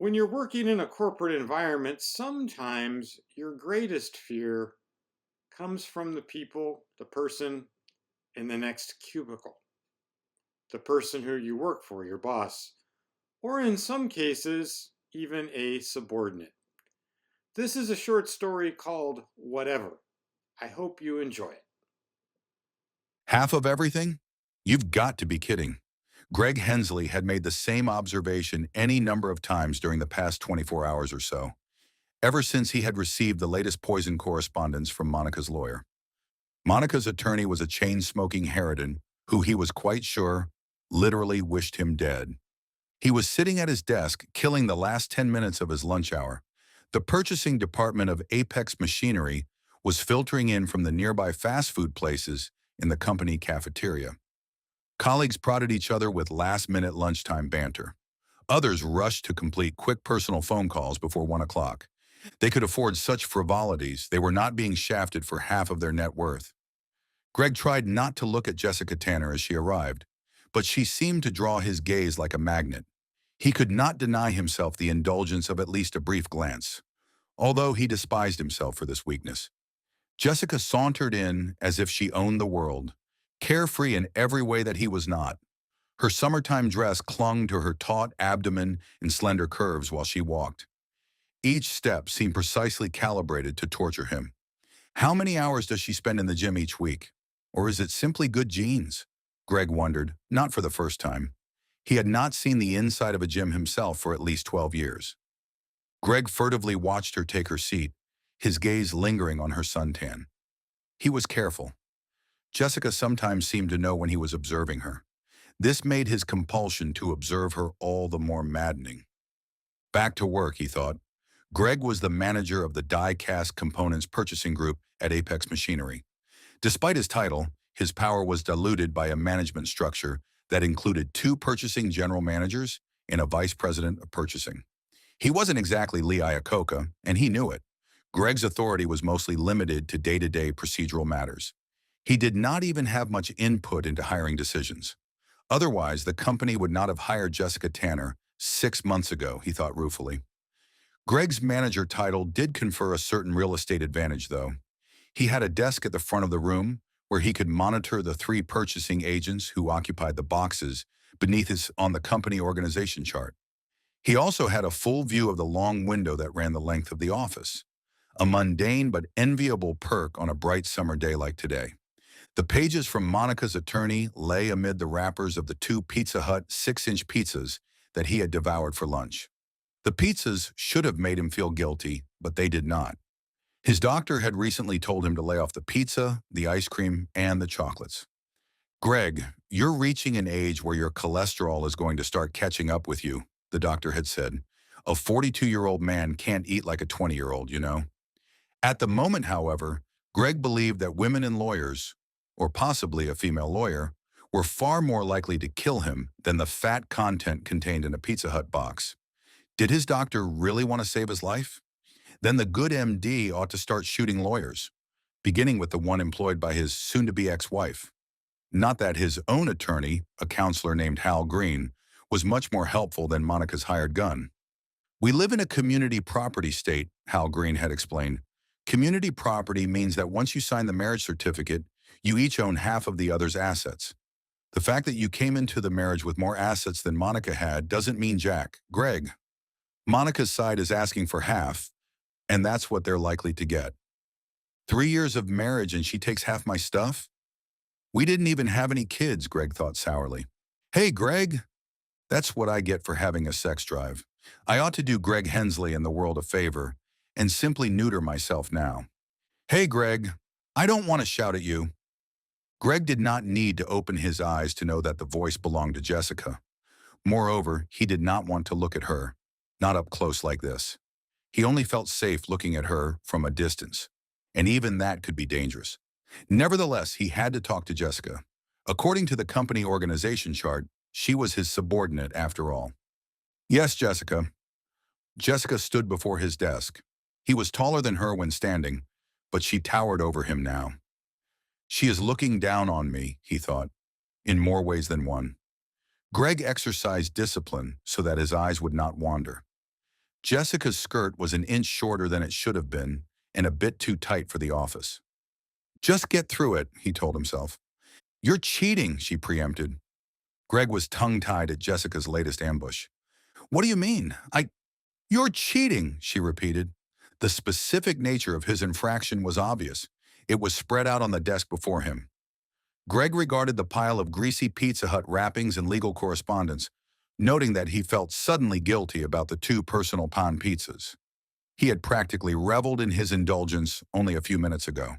When you're working in a corporate environment, sometimes your greatest fear comes from the person in the next cubicle, the person who you work for, your boss, or in some cases, even a subordinate. This is a short story called Whatever. I hope you enjoy it. Half of everything? You've got to be kidding. Greg Hensley had made the same observation any number of times during the past 24 hours or so, ever since he had received the latest poison correspondence from Monica's lawyer. Monica's attorney was a chain-smoking harridan who he was quite sure literally wished him dead. He was sitting at his desk, killing the last 10 minutes of his lunch hour. The purchasing department of Apex Machinery was filtering in from the nearby fast food places in the company cafeteria. Colleagues prodded each other with last-minute lunchtime banter. Others rushed to complete quick personal phone calls before 1 o'clock. They could afford such frivolities, they were not being shafted for half of their net worth. Greg tried not to look at Jessica Tanner as she arrived, but she seemed to draw his gaze like a magnet. He could not deny himself the indulgence of at least a brief glance, although he despised himself for this weakness. Jessica sauntered in as if she owned the world, carefree in every way that he was not. Her summertime dress clung to her taut abdomen and slender curves while she walked. Each step seemed precisely calibrated to torture him. How many hours does she spend in the gym each week? Or is it simply good genes? Greg wondered, not for the first time. He had not seen the inside of a gym himself for at least 12 years. Greg furtively watched her take her seat, his gaze lingering on her suntan. He was careful. Jessica sometimes seemed to know when he was observing her. This made his compulsion to observe her all the more maddening. Back to work, he thought. Greg was the manager of the die-cast components purchasing group at Apex Machinery. Despite his title, his power was diluted by a management structure that included two purchasing general managers and a vice president of purchasing. He wasn't exactly Lee Iacocca, and he knew it. Greg's authority was mostly limited to day-to-day procedural matters. He did not even have much input into hiring decisions. Otherwise, the company would not have hired Jessica Tanner 6 months ago, he thought ruefully. Greg's manager title did confer a certain real estate advantage, though. He had a desk at the front of the room where he could monitor the three purchasing agents who occupied the boxes beneath his on the company organization chart. He also had a full view of the long window that ran the length of the office, a mundane but enviable perk on a bright summer day like today. The pages from Monica's attorney lay amid the wrappers of the two Pizza Hut 6-inch pizzas that he had devoured for lunch. The pizzas should have made him feel guilty, but they did not. His doctor had recently told him to lay off the pizza, the ice cream, and the chocolates. Greg, you're reaching an age where your cholesterol is going to start catching up with you, the doctor had said. A 42-year-old man can't eat like a 20-year-old, you know. At the moment, however, Greg believed that women and lawyers, or possibly a female lawyer, were far more likely to kill him than the fat content contained in a Pizza Hut box. Did his doctor really want to save his life? Then the good MD ought to start shooting lawyers, beginning with the one employed by his soon-to-be ex-wife. Not that his own attorney, a counselor named Hal Green, was much more helpful than Monica's hired gun. We live in a community property state, Hal Green had explained. Community property means that once you sign the marriage certificate, you each own half of the other's assets. The fact that you came into the marriage with more assets than Monica had doesn't mean jack. Greg, Monica's side is asking for half, and that's what they're likely to get. 3 years of marriage and she takes half my stuff? We didn't even have any kids, Greg thought sourly. Hey, Greg, that's what I get for having a sex drive. I ought to do Greg Hensley and the world a favor and simply neuter myself now. Hey, Greg, I don't want to shout at you. Greg did not need to open his eyes to know that the voice belonged to Jessica. Moreover, he did not want to look at her, not up close like this. He only felt safe looking at her from a distance, and even that could be dangerous. Nevertheless, he had to talk to Jessica. According to the company organization chart, she was his subordinate after all. Yes, Jessica. Jessica stood before his desk. He was taller than her when standing, but she towered over him now. She is looking down on me, he thought, in more ways than one. Greg exercised discipline so that his eyes would not wander. Jessica's skirt was an inch shorter than it should have been and a bit too tight for the office. Just get through it, he told himself. You're cheating, she preempted. Greg was tongue-tied at Jessica's latest ambush. What do you mean? You're cheating, she repeated. The specific nature of his infraction was obvious. It was spread out on the desk before him. Greg regarded the pile of greasy Pizza Hut wrappings and legal correspondence, noting that he felt suddenly guilty about the two personal pan pizzas. He had practically reveled in his indulgence only a few minutes ago.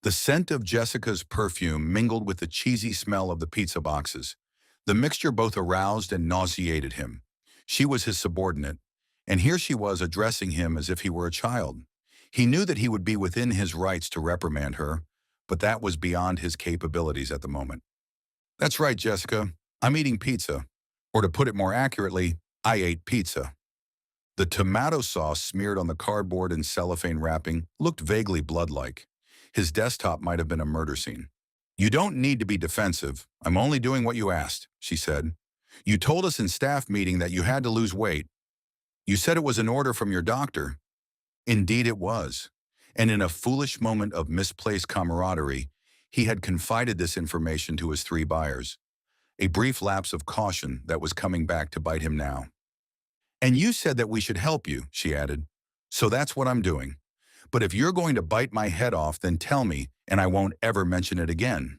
The scent of Jessica's perfume mingled with the cheesy smell of the pizza boxes. The mixture both aroused and nauseated him. She was his subordinate, and here she was addressing him as if he were a child. He knew that he would be within his rights to reprimand her, but that was beyond his capabilities at the moment. That's right, Jessica. I'm eating pizza. Or to put it more accurately, I ate pizza. The tomato sauce smeared on the cardboard and cellophane wrapping looked vaguely blood-like. His desktop might have been a murder scene. You don't need to be defensive. I'm only doing what you asked, she said. You told us in staff meeting that you had to lose weight. You said it was an order from your doctor. Indeed it was. And in a foolish moment of misplaced camaraderie, he had confided this information to his three buyers. A brief lapse of caution that was coming back to bite him now. And you said that we should help you, she added. So that's what I'm doing. But if you're going to bite my head off, then tell me, and I won't ever mention it again.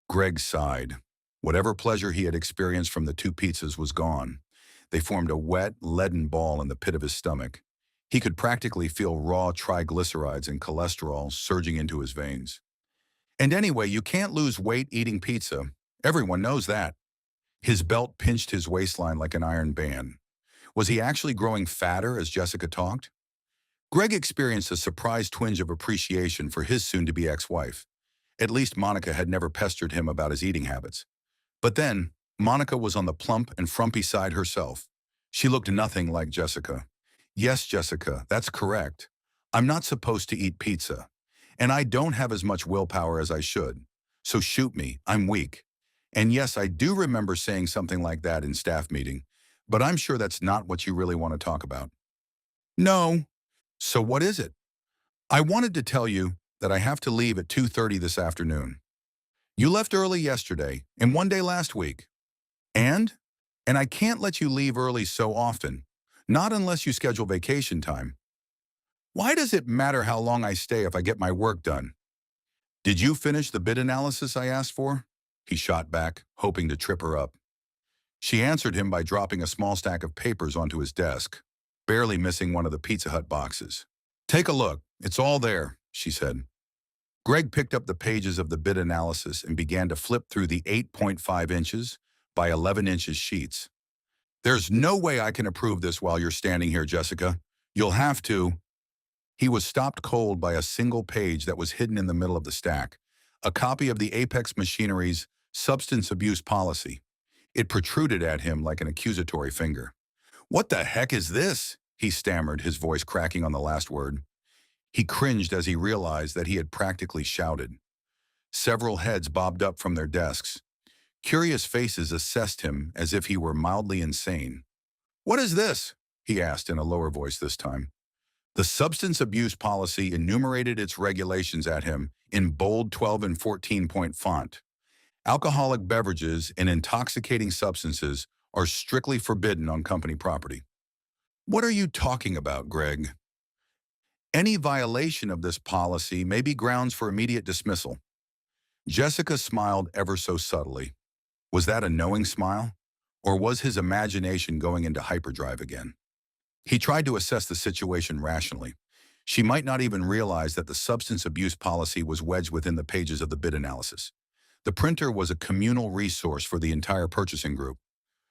Greg sighed. Whatever pleasure he had experienced from the two pizzas was gone. They formed a wet, leaden ball in the pit of his stomach. He could practically feel raw triglycerides and cholesterol surging into his veins. And anyway, you can't lose weight eating pizza. Everyone knows that. His belt pinched his waistline like an iron band. Was he actually growing fatter as Jessica talked? Greg experienced a surprised twinge of appreciation for his soon-to-be ex-wife. At least Monica had never pestered him about his eating habits. But then, Monica was on the plump and frumpy side herself. She looked nothing like Jessica. Yes, Jessica, that's correct. I'm not supposed to eat pizza. And I don't have as much willpower as I should. So shoot me, I'm weak. And yes, I do remember saying something like that in staff meeting, but I'm sure that's not what you really want to talk about. No. So what is it? I wanted to tell you that I have to leave at 2:30 this afternoon. You left early yesterday and one day last week. And? And I can't let you leave early so often, not unless you schedule vacation time. Why does it matter how long I stay if I get my work done? Did you finish the bid analysis I asked for? He shot back, hoping to trip her up. She answered him by dropping a small stack of papers onto his desk, barely missing one of the Pizza Hut boxes. Take a look. It's all there, she said. Greg picked up the pages of the bid analysis and began to flip through the 8.5 inches by 11 inches sheets. There's no way I can approve this while you're standing here, Jessica. You'll have to. He was stopped cold by a single page that was hidden in the middle of the stack, a copy of the Apex Machinery's substance abuse policy. It protruded at him like an accusatory finger. What the heck is this? He stammered, his voice cracking on the last word. He cringed as he realized that he had practically shouted. Several heads bobbed up from their desks. Curious faces assessed him as if he were mildly insane. What is this? He asked in a lower voice this time. The substance abuse policy enumerated its regulations at him in bold 12 and 14-point font. Alcoholic beverages and intoxicating substances are strictly forbidden on company property. What are you talking about, Greg? Any violation of this policy may be grounds for immediate dismissal. Jessica smiled ever so subtly. Was that a knowing smile? Or was his imagination going into hyperdrive again? He tried to assess the situation rationally. She might not even realize that the substance abuse policy was wedged within the pages of the bid analysis. The printer was a communal resource for the entire purchasing group.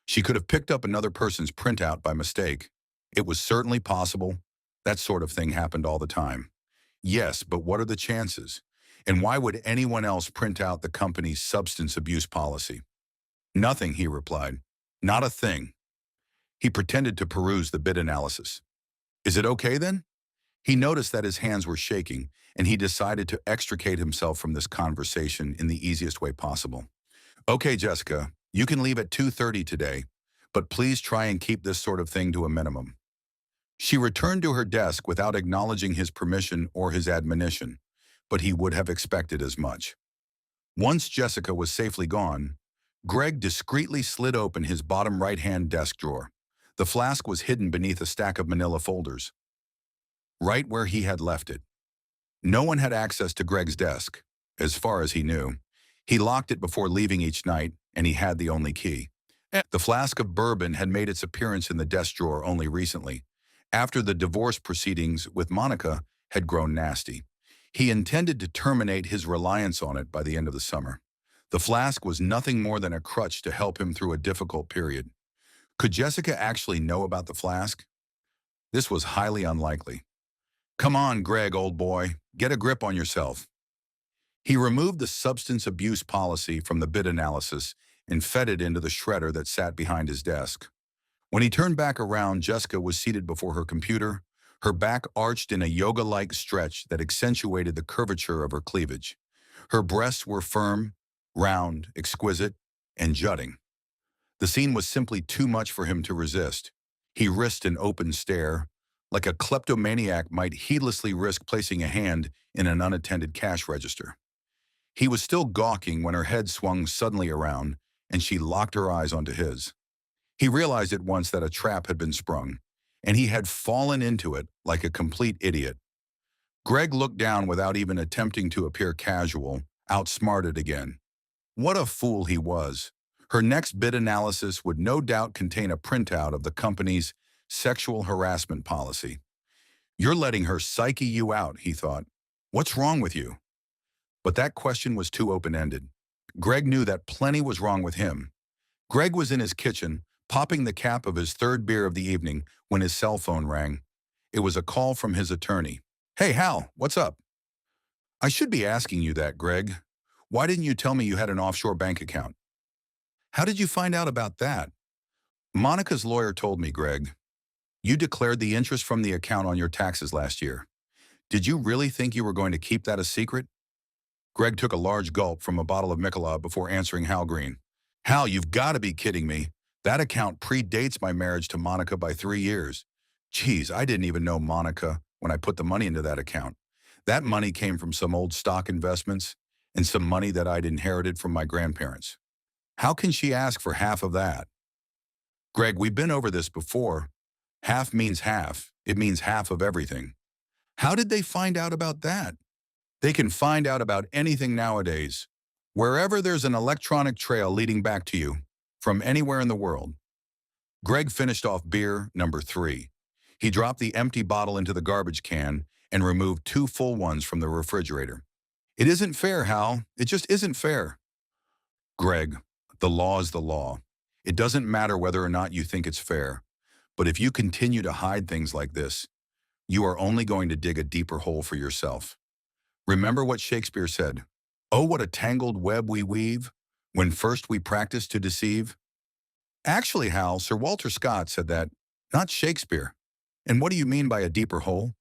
She could have picked up another person's printout by mistake. It was certainly possible. That sort of thing happened all the time. Yes, but what are the chances? And why would anyone else print out the company's substance abuse policy? Nothing, he replied. Not a thing. He pretended to peruse the bid analysis. Is it okay then? He noticed that his hands were shaking, and he decided to extricate himself from this conversation in the easiest way possible. Okay, Jessica, you can leave at 2:30 today, but please try and keep this sort of thing to a minimum. She returned to her desk without acknowledging his permission or his admonition, but he would have expected as much. Once Jessica was safely gone, Greg discreetly slid open his bottom right-hand desk drawer. The flask was hidden beneath a stack of manila folders, right where he had left it. No one had access to Greg's desk, as far as he knew. He locked it before leaving each night, and he had the only key. The flask of bourbon had made its appearance in the desk drawer only recently, after the divorce proceedings with Monica had grown nasty. He intended to terminate his reliance on it by the end of the summer. The flask was nothing more than a crutch to help him through a difficult period. Could Jessica actually know about the flask? This was highly unlikely. Come on, Greg, old boy, get a grip on yourself. He removed the substance abuse policy from the bid analysis and fed it into the shredder that sat behind his desk. When he turned back around, Jessica was seated before her computer, her back arched in a yoga-like stretch that accentuated the curvature of her cleavage. Her breasts were firm, round, exquisite, and jutting. The scene was simply too much for him to resist. He risked an open stare, like a kleptomaniac might heedlessly risk placing a hand in an unattended cash register. He was still gawking when her head swung suddenly around, and she locked her eyes onto his. He realized at once that a trap had been sprung, and he had fallen into it like a complete idiot. Greg looked down without even attempting to appear casual, outsmarted again. What a fool he was. Her next bid analysis would no doubt contain a printout of the company's sexual harassment policy. You're letting her psyche you out, he thought. What's wrong with you? But that question was too open-ended. Greg knew that plenty was wrong with him. Greg was in his kitchen, popping the cap of his third beer of the evening when his cell phone rang. It was a call from his attorney. Hey, Hal, what's up? I should be asking you that, Greg. Why didn't you tell me you had an offshore bank account? How did you find out about that? Monica's lawyer told me, Greg. You declared the interest from the account on your taxes last year. Did you really think you were going to keep that a secret? Greg took a large gulp from a bottle of Michelob before answering Hal Green. Hal, you've got to be kidding me. That account predates my marriage to Monica by 3 years. Geez, I didn't even know Monica when I put the money into that account. That money came from some old stock investments and some money that I'd inherited from my grandparents. How can she ask for half of that? Greg, we've been over this before. Half means half. It means half of everything. How did they find out about that? They can find out about anything nowadays. Wherever there's an electronic trail leading back to you, from anywhere in the world. Greg finished off beer number 3. He dropped the empty bottle into the garbage can and removed 2 full ones from the refrigerator. It isn't fair, Hal. It just isn't fair. Greg, the law is the law. It doesn't matter whether or not you think it's fair. But if you continue to hide things like this, you are only going to dig a deeper hole for yourself. Remember what Shakespeare said, "Oh, what a tangled web we weave, when first we practice to deceive." Actually, Hal, Sir Walter Scott said that, not Shakespeare. And what do you mean by a deeper hole?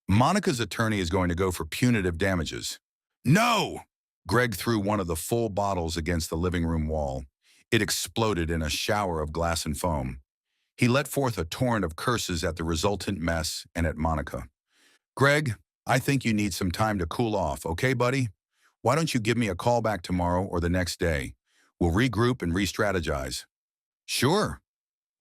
Monica's attorney is going to go for punitive damages. No! Greg threw one of the full bottles against the living room wall. It exploded in a shower of glass and foam. He let forth a torrent of curses at the resultant mess and at Monica. Greg, I think you need some time to cool off, okay, buddy? Why don't you give me a call back tomorrow or the next day? We'll regroup and re-strategize. Sure.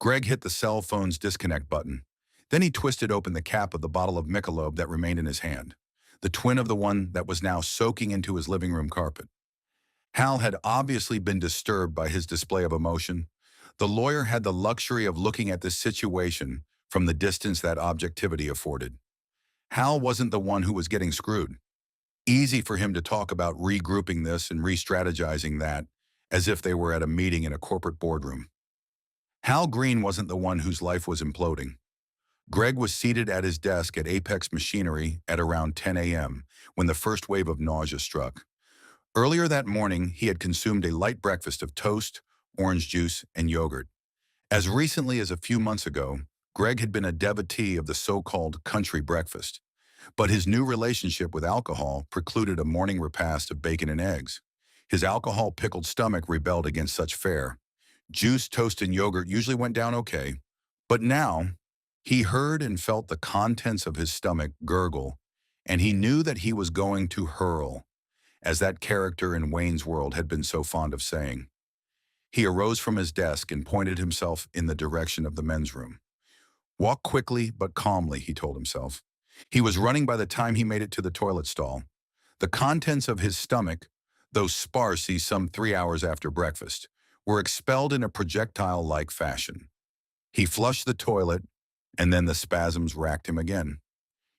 Greg hit the cell phone's disconnect button. Then he twisted open the cap of the bottle of Michelob that remained in his hand, the twin of the one that was now soaking into his living room carpet. Hal had obviously been disturbed by his display of emotion. The lawyer had the luxury of looking at this situation from the distance that objectivity afforded. Hal wasn't the one who was getting screwed. Easy for him to talk about regrouping this and re-strategizing that, as if they were at a meeting in a corporate boardroom. Hal Green wasn't the one whose life was imploding. Greg was seated at his desk at Apex Machinery at around 10 a.m. when the first wave of nausea struck. Earlier that morning, he had consumed a light breakfast of toast, orange juice, and yogurt. As recently as a few months ago, Greg had been a devotee of the so-called country breakfast, but his new relationship with alcohol precluded a morning repast of bacon and eggs. His alcohol-pickled stomach rebelled against such fare. Juice, toast, and yogurt usually went down okay, but now, He heard and felt the contents of his stomach gurgle, and he knew that he was going to hurl, as that character in Wayne's World had been so fond of saying. He arose from his desk and pointed himself in the direction of the men's room. Walk quickly but calmly, he told himself. He was running by the time he made it to the toilet stall. The contents of his stomach, though sparsy some 3 hours after breakfast, were expelled in a projectile-like fashion. He flushed the toilet, and then the spasms racked him again.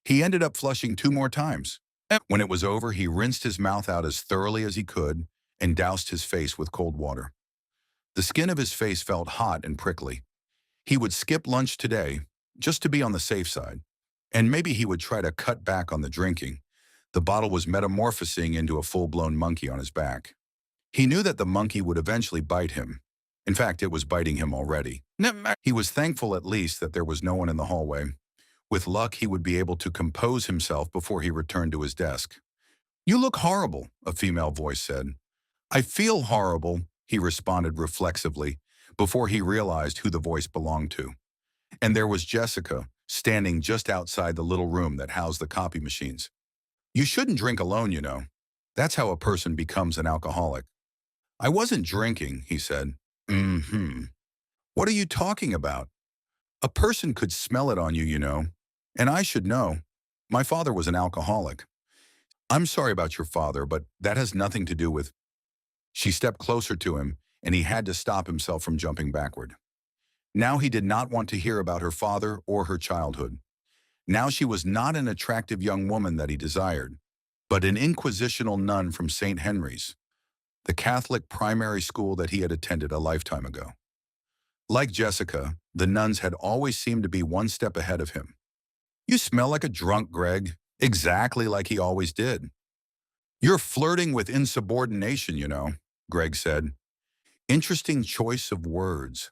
He ended up flushing 2 more times. When it was over, he rinsed his mouth out as thoroughly as he could and doused his face with cold water. The skin of his face felt hot and prickly. He would skip lunch today, just to be on the safe side. And maybe he would try to cut back on the drinking. The bottle was metamorphosing into a full-blown monkey on his back. He knew that the monkey would eventually bite him. In fact, it was biting him already. He was thankful at least that there was no one in the hallway. With luck, he would be able to compose himself before he returned to his desk. "You look horrible," a female voice said. "I feel horrible," he responded reflexively, before he realized who the voice belonged to. And there was Jessica, standing just outside the little room that housed the copy machines. "You shouldn't drink alone, you know. That's how a person becomes an alcoholic." "I wasn't drinking," he said. "Mm-hmm. What are you talking about? A person could smell it on you, you know. And I should know. My father was an alcoholic." "I'm sorry about your father, but that has nothing to do with—" She stepped closer to him, and he had to stop himself from jumping backward. Now he did not want to hear about her father or her childhood. Now she was not an attractive young woman that he desired, but an inquisitional nun from St. Henry's, the Catholic primary school that he had attended a lifetime ago. Like Jessica, the nuns had always seemed to be one step ahead of him. "You smell like a drunk, Greg," exactly like he always did. "You're flirting with insubordination, you know," Greg said. Interesting choice of words.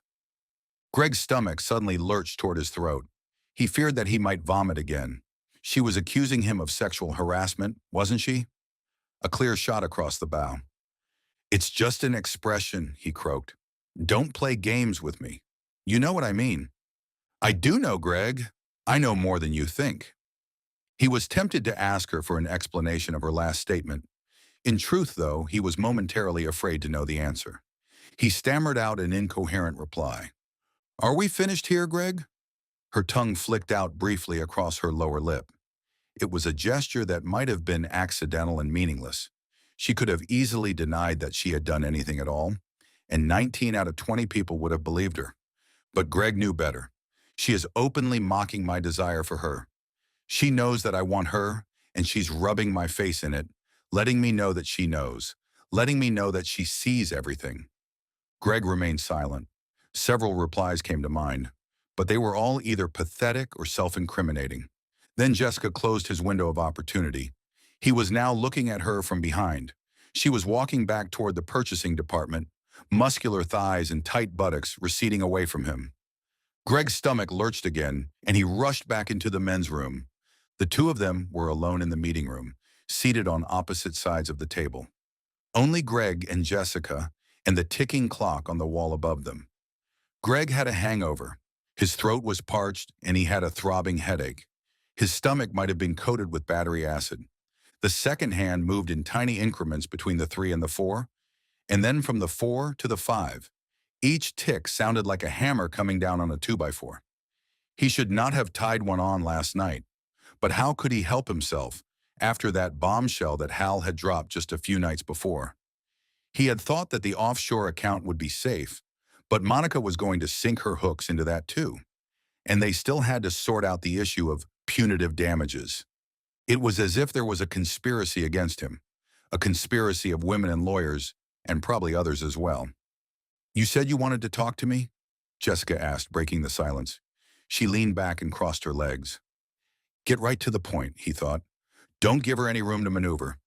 Greg's stomach suddenly lurched toward his throat. He feared that he might vomit again. She was accusing him of sexual harassment, wasn't she? A clear shot across the bow. "It's just an expression," he croaked. "Don't play games with me. You know what I mean." "I do know, Greg. I know more than you think." He was tempted to ask her for an explanation of her last statement. In truth, though, he was momentarily afraid to know the answer. He stammered out an incoherent reply. "Are we finished here, Greg?" Her tongue flicked out briefly across her lower lip. It was a gesture that might have been accidental and meaningless. She could have easily denied that she had done anything at all, and 19 out of 20 people would have believed her. But Greg knew better. "She is openly mocking my desire for her. She knows that I want her, and she's rubbing my face in it, letting me know that she knows, letting me know that she sees everything." Greg remained silent. Several replies came to mind, but they were all either pathetic or self-incriminating. Then Jessica closed his window of opportunity. He was now looking at her from behind. She was walking back toward the purchasing department, muscular thighs and tight buttocks receding away from him. Greg's stomach lurched again, and he rushed back into the men's room. The two of them were alone in the meeting room, seated on opposite sides of the table. Only Greg and Jessica, and the ticking clock on the wall above them. Greg had a hangover. His throat was parched, and he had a throbbing headache. His stomach might have been coated with battery acid. The second hand moved in tiny increments between the 3 and the 4, and then from the 4 to the 5. Each tick sounded like a hammer coming down on a 2x4. He should not have tied one on last night. But how could he help himself after that bombshell that Hal had dropped just a few nights before? He had thought that the offshore account would be safe, but Monica was going to sink her hooks into that too. And they still had to sort out the issue of punitive damages. It was as if there was a conspiracy against him, a conspiracy of women and lawyers, and probably others as well. "You said you wanted to talk to me?" Jessica asked, breaking the silence. She leaned back and crossed her legs. Get right to the point, he thought. Don't give her any room to maneuver.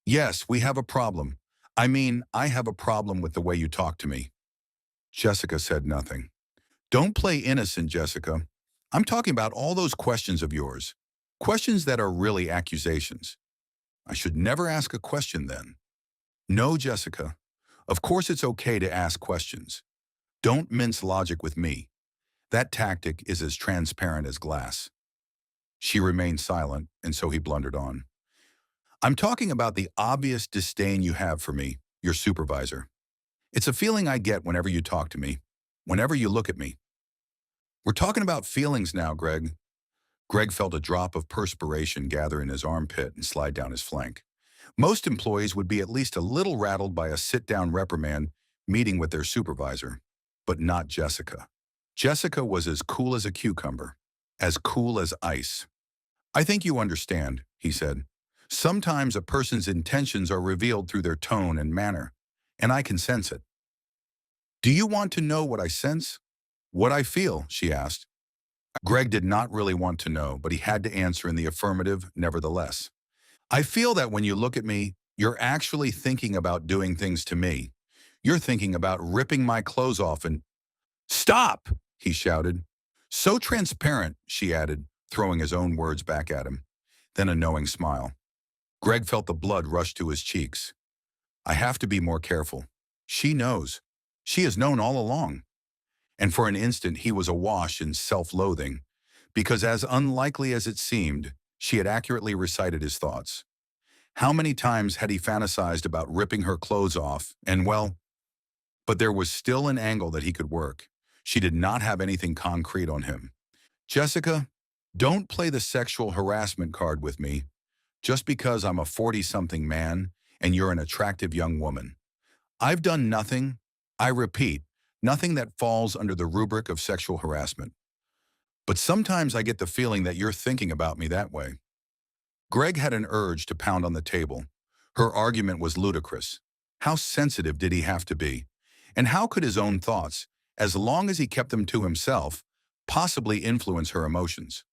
"Yes, we have a problem. I mean, I have a problem with the way you talk to me." Jessica said nothing. "Don't play innocent, Jessica. I'm talking about all those questions of yours. Questions that are really accusations." "I should never ask a question then." "No, Jessica. Of course it's okay to ask questions. Don't mince logic with me. That tactic is as transparent as glass. She remained silent, and so he blundered on. I'm talking about the obvious disdain you have for me, your supervisor. It's a feeling I get whenever you talk to me, whenever you look at me. We're talking about feelings now, Greg. Greg felt a drop of perspiration gather in his armpit and slide down his flank. Most employees would be at least a little rattled by a sit-down reprimand meeting with their supervisor, but not Jessica. Jessica was as cool as a cucumber, as cool as ice. I think you understand, he said. Sometimes a person's intentions are revealed through their tone and manner, and I can sense it. Do you want to know what I sense? What I feel, she asked. Greg did not really want to know, but he had to answer in the affirmative nevertheless. I feel that when you look at me, you're actually thinking about doing things to me. You're thinking about ripping my clothes off and— Stop, he shouted. So transparent, she added, throwing his own words back at him. Then a knowing smile. Greg felt the blood rush to his cheeks. I have to be more careful. She knows. She has known all along. And for an instant he was awash in self-loathing, because as unlikely as it seemed, she had accurately recited his thoughts. How many times had he fantasized about ripping her clothes off, and well, but there was still an angle that he could work. She did not have anything concrete on him. Jessica, don't play the sexual harassment card with me just because I'm a 40-something man and you're an attractive young woman. I've done nothing, I repeat, nothing that falls under the rubric of sexual harassment. But sometimes I get the feeling that you're thinking about me that way. Greg had an urge to pound on the table. Her argument was ludicrous. How sensitive did he have to be? And how could his own thoughts, as long as he kept them to himself, possibly influence her emotions?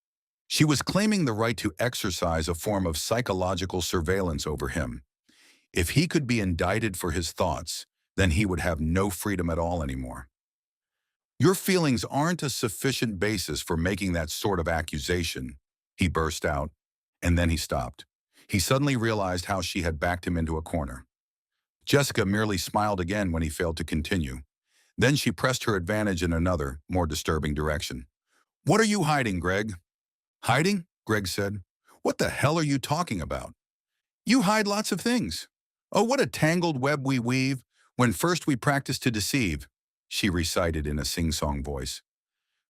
She was claiming the right to exercise a form of psychological surveillance over him. If he could be indicted for his thoughts, then he would have no freedom at all anymore. Your feelings aren't a sufficient basis for making that sort of accusation, he burst out, and then he stopped. He suddenly realized how she had backed him into a corner. Jessica merely smiled again when he failed to continue. Then she pressed her advantage in another, more disturbing direction. What are you hiding, Greg? Hiding? Greg said. What the hell are you talking about? You hide lots of things. Oh, what a tangled web we weave when first we practice to deceive, she recited in a sing-song voice.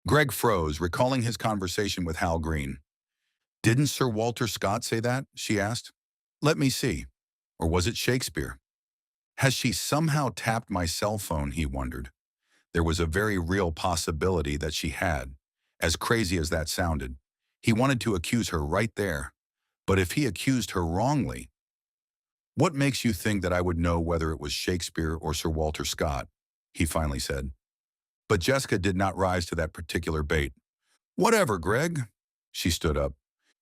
Greg froze, recalling his conversation with Hal Green. Didn't Sir Walter Scott say that? She asked. Let me see. Or was it Shakespeare? Has she somehow tapped my cell phone, he wondered. There was a very real possibility that she had. As crazy as that sounded, he wanted to accuse her right there. But if he accused her wrongly— What makes you think that I would know whether it was Shakespeare or Sir Walter Scott? He finally said. But Jessica did not rise to that particular bait. Whatever, Greg. She stood up.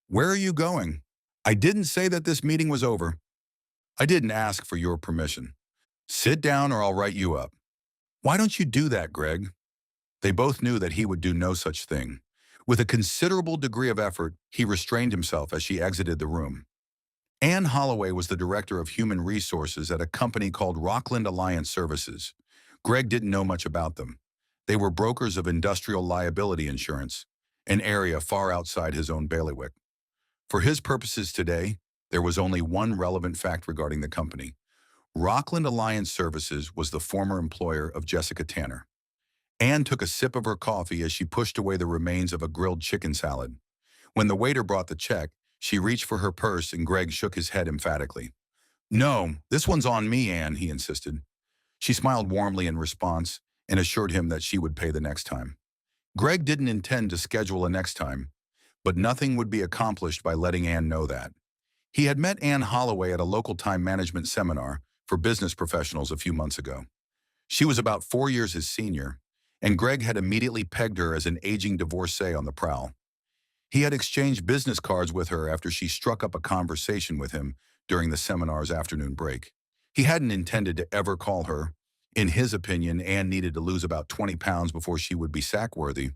Where are you going? I didn't say that this meeting was over. I didn't ask for your permission. Sit down or I'll write you up. Why don't you do that, Greg? They both knew that he would do no such thing. With a considerable degree of effort, he restrained himself as she exited the room. Anne Holloway was the director of human resources at a company called Rockland Alliance Services. Greg didn't know much about them. They were brokers of industrial liability insurance, an area far outside his own bailiwick. For his purposes today, there was only one relevant fact regarding the company. Rockland Alliance Services was the former employer of Jessica Tanner. Anne took a sip of her coffee as she pushed away the remains of a grilled chicken salad. When the waiter brought the check, she reached for her purse and Greg shook his head emphatically. No, this one's on me, Anne, he insisted. She smiled warmly in response and assured him that she would pay the next time. Greg didn't intend to schedule a next time, but nothing would be accomplished by letting Anne know that. He had met Anne Holloway at a local time management seminar for business professionals a few months ago. She was about 4 years his senior, and Greg had immediately pegged her as an aging divorcee on the prowl. He had exchanged business cards with her after she struck up a conversation with him during the seminar's afternoon break. He hadn't intended to ever call her. In his opinion, Anne needed to lose about 20 pounds before she would be sack-worthy,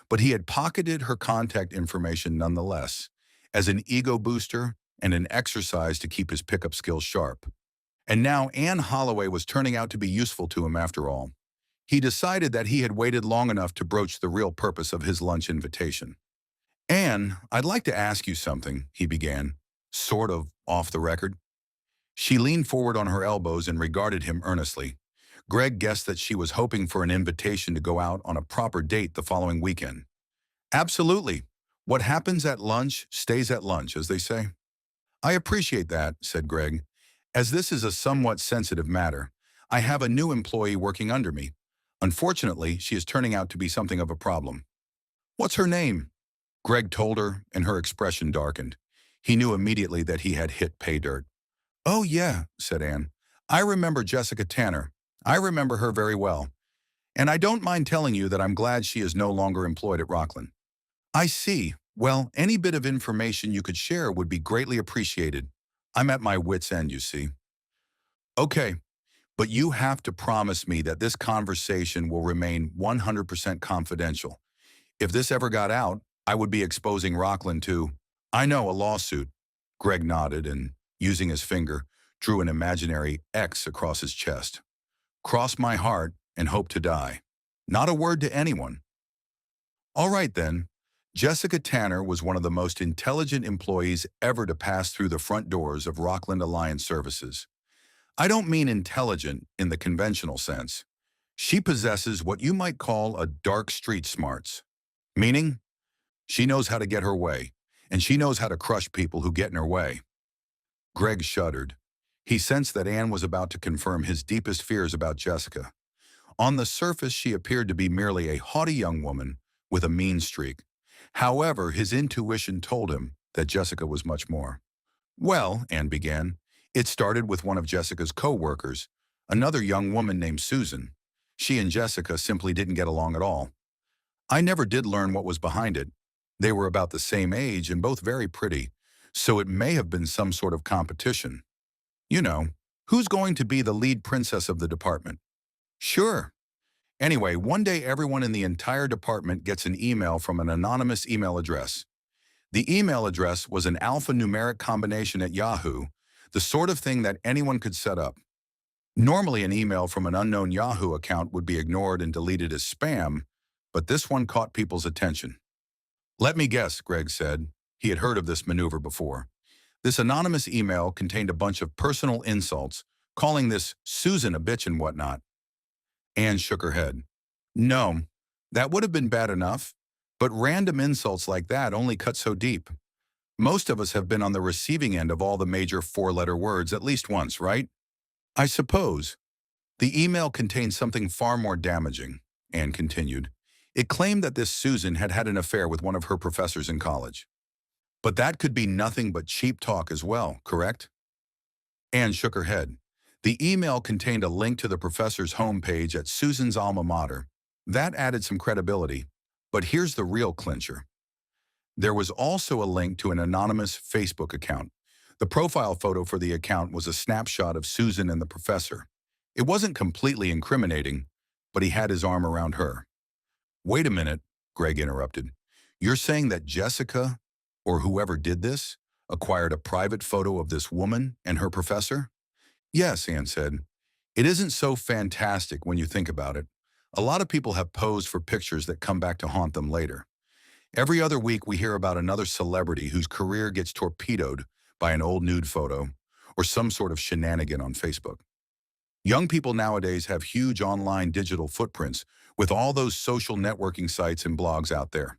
but he had pocketed her contact information nonetheless, as an ego booster and an exercise to keep his pickup skills sharp. And now Anne Holloway was turning out to be useful to him after all. He decided that he had waited long enough to broach the real purpose of his lunch invitation. "Anne, I'd like to ask you something," he began, sort of off the record. She leaned forward on her elbows and regarded him earnestly. Greg guessed that she was hoping for an invitation to go out on a proper date the following weekend. "Absolutely. What happens at lunch stays at lunch, as they say." "I appreciate that," said Greg. "As this is a somewhat sensitive matter, I have a new employee working under me. Unfortunately, she is turning out to be something of a problem." "What's her name?" Greg told her, and her expression darkened. He knew immediately that he had hit pay dirt. "Oh, yeah," said Anne. "I remember Jessica Tanner. I remember her very well. And I don't mind telling you that I'm glad she is no longer employed at Rockland." "I see. Well, any bit of information you could share would be greatly appreciated. I'm at my wit's end, you see." "Okay, but you have to promise me that this conversation will remain 100% confidential. If this ever got out, I would be exposing Rockland to, I know, a lawsuit." Greg nodded and, using his finger, drew an imaginary X across his chest. "Cross my heart and hope to die. Not a word to anyone." "All right, then." Jessica Tanner was one of the most intelligent employees ever to pass through the front doors of Rockland Alliance Services. I don't mean intelligent in the conventional sense. She possesses what you might call a dark street smarts. Meaning, she knows how to get her way, and she knows how to crush people who get in her way. Greg shuddered. He sensed that Anne was about to confirm his deepest fears about Jessica. On the surface, she appeared to be merely a haughty young woman with a mean streak. However, his intuition told him that Jessica was much more. "Well," Anne began, "it started with one of Jessica's co-workers, another young woman named Susan. She and Jessica simply didn't get along at all. I never did learn what was behind it. They were about the same age and both very pretty, so it may have been some sort of competition. You know, who's going to be the lead princess of the department?" "Sure." Anyway, one day everyone in the entire department gets an email from an anonymous email address. The email address was an alphanumeric combination at Yahoo, the sort of thing that anyone could set up. Normally, an email from an unknown Yahoo account would be ignored and deleted as spam, but this one caught people's attention. "Let me guess," Greg said. He had heard of this maneuver before. This anonymous email contained a bunch of personal insults, calling this Susan a bitch and whatnot. Anne shook her head. "No, that would have been bad enough, but random insults like that only cut so deep. Most of us have been on the receiving end of all the major four-letter words at least once, right?" "I suppose." "The email contained something far more damaging," Anne continued. "It claimed that this Susan had had an affair with one of her professors in college. But that could be nothing but cheap talk as well, correct?" Anne shook her head. The email contained a link to the professor's homepage at Susan's alma mater. That added some credibility. But here's the real clincher. There was also a link to an anonymous Facebook account. The profile photo for the account was a snapshot of Susan and the professor. It wasn't completely incriminating, but he had his arm around her. "Wait a minute," Greg interrupted. "You're saying that Jessica, or whoever did this, acquired a private photo of this woman and her professor?" "Yes," Anne said. "It isn't so fantastic when you think about it. A lot of people have posed for pictures that come back to haunt them later. Every other week we hear about another celebrity whose career gets torpedoed by an old nude photo or some sort of shenanigan on Facebook. Young people nowadays have huge online digital footprints with all those social networking sites and blogs out there.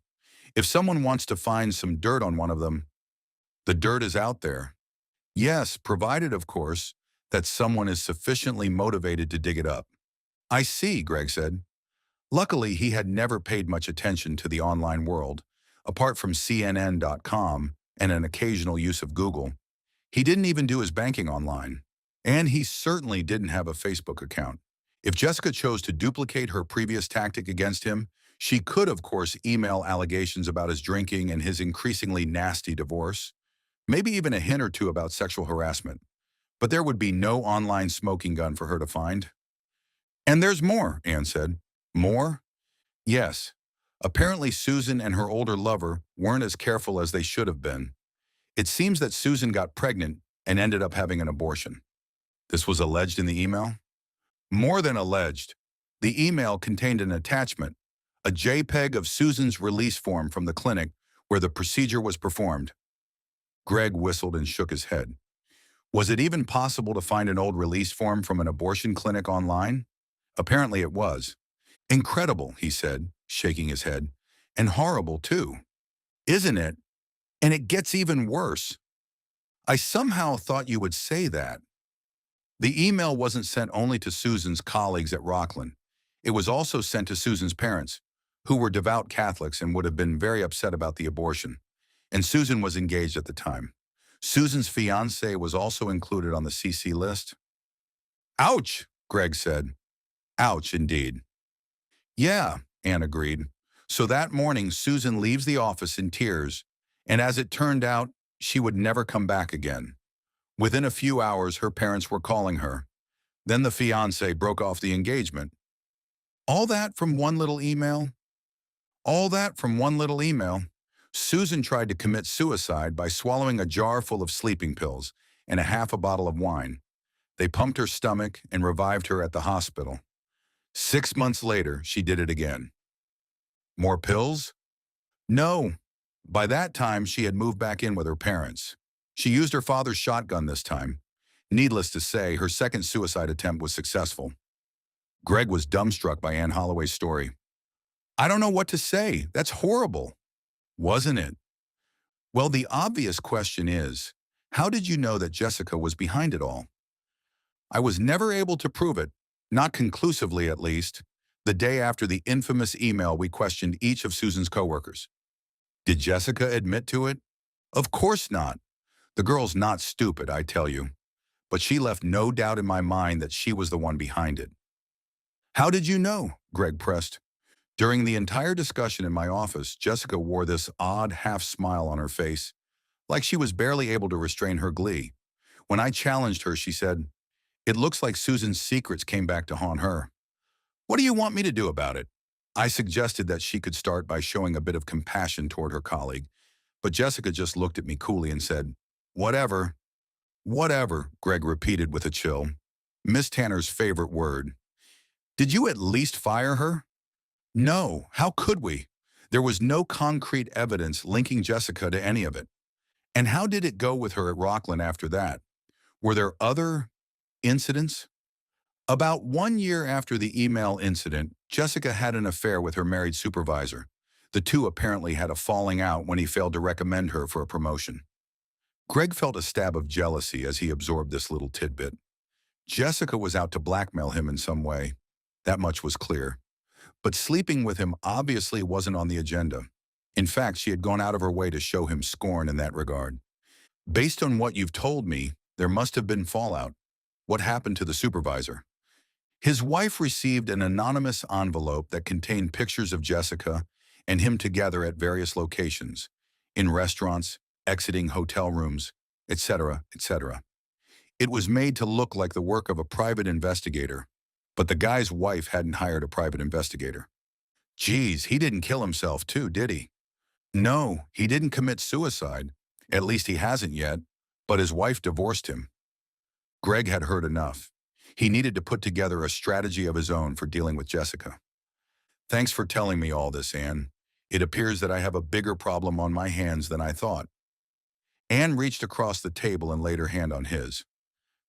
If someone wants to find some dirt on one of them, the dirt is out there. Yes, provided, of course, that someone is sufficiently motivated to dig it up." "I see," Greg said. Luckily, he had never paid much attention to the online world, apart from CNN.com and an occasional use of Google. He didn't even do his banking online. And he certainly didn't have a Facebook account. If Jessica chose to duplicate her previous tactic against him, she could, of course, email allegations about his drinking and his increasingly nasty divorce, maybe even a hint or two about sexual harassment. But there would be no online smoking gun for her to find. "And there's more," Anne said. "More?" "Yes. Apparently Susan and her older lover weren't as careful as they should have been. It seems that Susan got pregnant and ended up having an abortion." "This was alleged in the email?" "More than alleged. The email contained an attachment, a JPEG of Susan's release form from the clinic where the procedure was performed. Greg whistled and shook his head. Was it even possible to find an old release form from an abortion clinic online? Apparently it was. Incredible, he said, shaking his head. And horrible, too. Isn't it? And it gets even worse. I somehow thought you would say that. The email wasn't sent only to Susan's colleagues at Rockland. It was also sent to Susan's parents, who were devout Catholics and would have been very upset about the abortion. And Susan was engaged at the time. Susan's fiancé was also included on the CC list. Ouch, Greg said. Ouch, indeed. Yeah, Anne agreed. So that morning, Susan leaves the office in tears, and as it turned out, she would never come back again. Within a few hours, her parents were calling her. Then the fiancé broke off the engagement. All that from one little email? All that from one little email. Susan tried to commit suicide by swallowing a jar full of sleeping pills and a half a bottle of wine. They pumped her stomach and revived her at the hospital. 6 months later, she did it again. More pills? No. By that time, she had moved back in with her parents. She used her father's shotgun this time. Needless to say, her second suicide attempt was successful. Greg was dumbstruck by Anne Holloway's story. I don't know what to say. That's horrible. Wasn't it? Well, the obvious question is, how did you know that Jessica was behind it all? I was never able to prove it, not conclusively at least, the day after the infamous email we questioned each of Susan's coworkers. Did Jessica admit to it? Of course not. The girl's not stupid, I tell you. But she left no doubt in my mind that she was the one behind it. How did you know? Greg pressed. During the entire discussion in my office, Jessica wore this odd half-smile on her face, like she was barely able to restrain her glee. When I challenged her, she said, "It looks like Susan's secrets came back to haunt her. What do you want me to do about it?" I suggested that she could start by showing a bit of compassion toward her colleague, but Jessica just looked at me coolly and said, "Whatever." Whatever, Greg repeated with a chill. Miss Tanner's favorite word. Did you at least fire her? No, how could we? There was no concrete evidence linking Jessica to any of it. And how did it go with her at Rockland after that? Were there other incidents? About 1 year after the email incident, Jessica had an affair with her married supervisor. The two apparently had a falling out when he failed to recommend her for a promotion. Greg felt a stab of jealousy as he absorbed this little tidbit. Jessica was out to blackmail him in some way. That much was clear. But sleeping with him obviously wasn't on the agenda. In fact, she had gone out of her way to show him scorn in that regard. Based on what you've told me, there must have been fallout. What happened to the supervisor? His wife received an anonymous envelope that contained pictures of Jessica and him together at various locations, in restaurants, exiting hotel rooms, etc., etc. It was made to look like the work of a private investigator, but the guy's wife hadn't hired a private investigator. Geez, he didn't kill himself too, did he? No, he didn't commit suicide. At least he hasn't yet, but his wife divorced him. Greg had heard enough. He needed to put together a strategy of his own for dealing with Jessica. Thanks for telling me all this, Anne. It appears that I have a bigger problem on my hands than I thought. Anne reached across the table and laid her hand on his.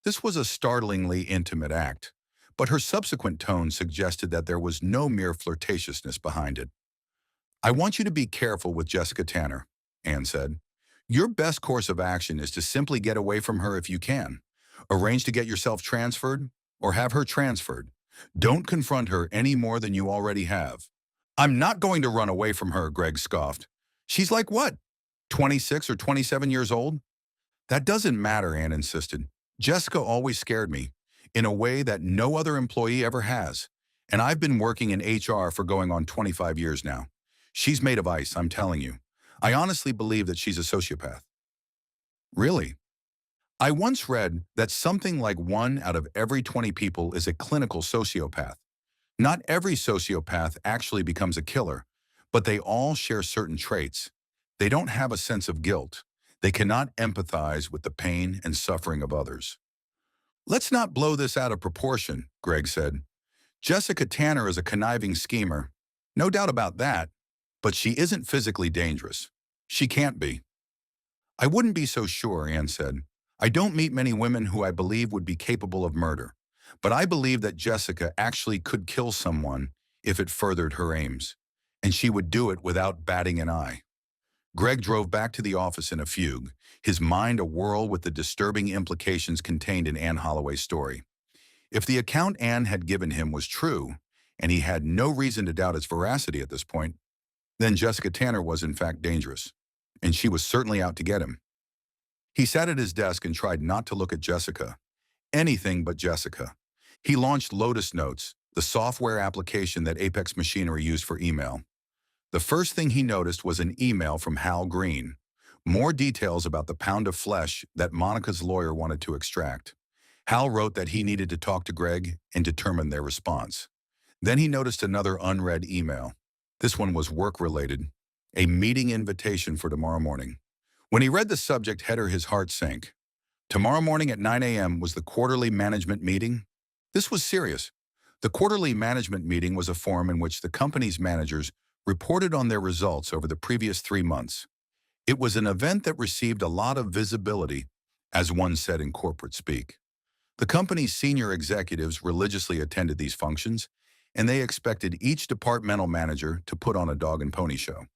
This was a startlingly intimate act, but her subsequent tone suggested that there was no mere flirtatiousness behind it. I want you to be careful with Jessica Tanner, Anne said. Your best course of action is to simply get away from her if you can. Arrange to get yourself transferred or have her transferred. Don't confront her any more than you already have. I'm not going to run away from her, Greg scoffed. She's like what? 26 or 27 years old? That doesn't matter, Anne insisted. Jessica always scared me, in a way that no other employee ever has. And I've been working in HR for going on 25 years now. She's made of ice, I'm telling you. I honestly believe that she's a sociopath. Really? I once read that something like 1 out of every 20 people is a clinical sociopath. Not every sociopath actually becomes a killer, but they all share certain traits. They don't have a sense of guilt. They cannot empathize with the pain and suffering of others. Let's not blow this out of proportion, Greg said. Jessica Tanner is a conniving schemer. No doubt about that. But she isn't physically dangerous. She can't be. I wouldn't be so sure, Anne said. I don't meet many women who I believe would be capable of murder. But I believe that Jessica actually could kill someone if it furthered her aims. And she would do it without batting an eye. Greg drove back to the office in a fugue, his mind awhirl with the disturbing implications contained in Anne Holloway's story. If the account Anne had given him was true, and he had no reason to doubt its veracity at this point, then Jessica Tanner was in fact dangerous, and she was certainly out to get him. He sat at his desk and tried not to look at Jessica. Anything but Jessica. He launched Lotus Notes, the software application that Apex Machinery used for email. The first thing he noticed was an email from Hal Green. More details about the pound of flesh that Monica's lawyer wanted to extract. Hal wrote that he needed to talk to Greg and determine their response. Then he noticed another unread email. This one was work-related, a meeting invitation for tomorrow morning. When he read the subject header, his heart sank. Tomorrow morning at 9 a.m. was the quarterly management meeting. This was serious. The quarterly management meeting was a forum in which the company's managers reported on their results over the previous 3 months. It was an event that received a lot of visibility, as one said in corporate speak. The company's senior executives religiously attended these functions, and they expected each departmental manager to put on a dog and pony show.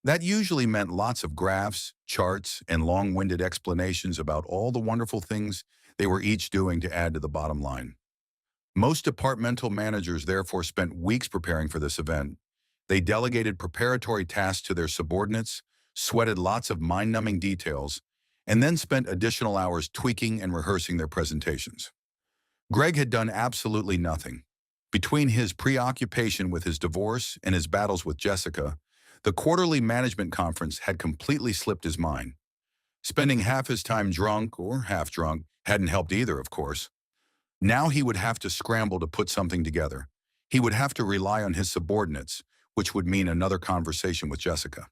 That usually meant lots of graphs, charts, and long-winded explanations about all the wonderful things they were each doing to add to the bottom line. Most departmental managers therefore spent weeks preparing for this event. They delegated preparatory tasks to their subordinates, sweated lots of mind-numbing details, and then spent additional hours tweaking and rehearsing their presentations. Greg had done absolutely nothing. Between his preoccupation with his divorce and his battles with Jessica, the quarterly management conference had completely slipped his mind. Spending half his time drunk or half drunk hadn't helped either, of course. Now he would have to scramble to put something together. He would have to rely on his subordinates, which would mean another conversation with Jessica.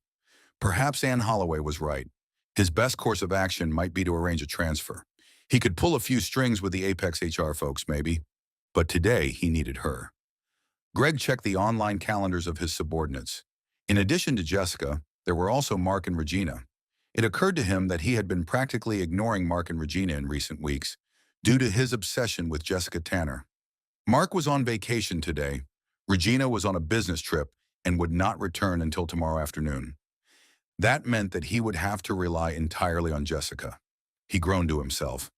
Perhaps Anne Holloway was right. His best course of action might be to arrange a transfer. He could pull a few strings with the Apex HR folks, maybe. But today, he needed her. Greg checked the online calendars of his subordinates. In addition to Jessica, there were also Mark and Regina. It occurred to him that he had been practically ignoring Mark and Regina in recent weeks due to his obsession with Jessica Tanner. Mark was on vacation today. Regina was on a business trip and would not return until tomorrow afternoon. That meant that he would have to rely entirely on Jessica. He groaned to himself.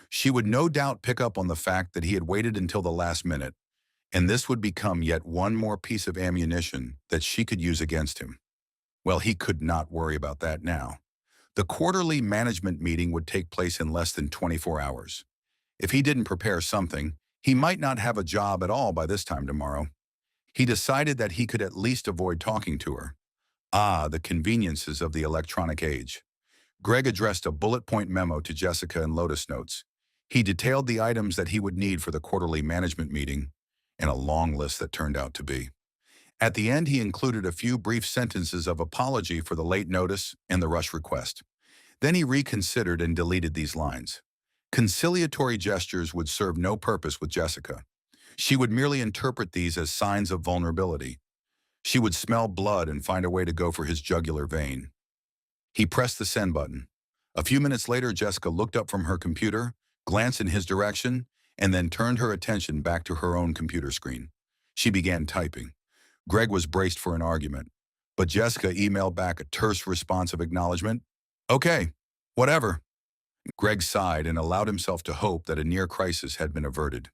She would no doubt pick up on the fact that he had waited until the last minute, and this would become yet one more piece of ammunition that she could use against him. Well, he could not worry about that now. The quarterly management meeting would take place in less than 24 hours. If he didn't prepare something, he might not have a job at all by this time tomorrow. He decided that he could at least avoid talking to her. Ah, the conveniences of the electronic age. Greg addressed a bullet point memo to Jessica in Lotus Notes. He detailed the items that he would need for the quarterly management meeting, and a long list that turned out to be. At the end, he included a few brief sentences of apology for the late notice and the rush request. Then he reconsidered and deleted these lines. Conciliatory gestures would serve no purpose with Jessica. She would merely interpret these as signs of vulnerability. She would smell blood and find a way to go for his jugular vein. He pressed the send button. A few minutes later, Jessica looked up from her computer, glanced in his direction, and then turned her attention back to her own computer screen. She began typing. Greg was braced for an argument, but Jessica emailed back a terse response of acknowledgement. Okay, whatever. Greg sighed and allowed himself to hope that a near crisis had been averted.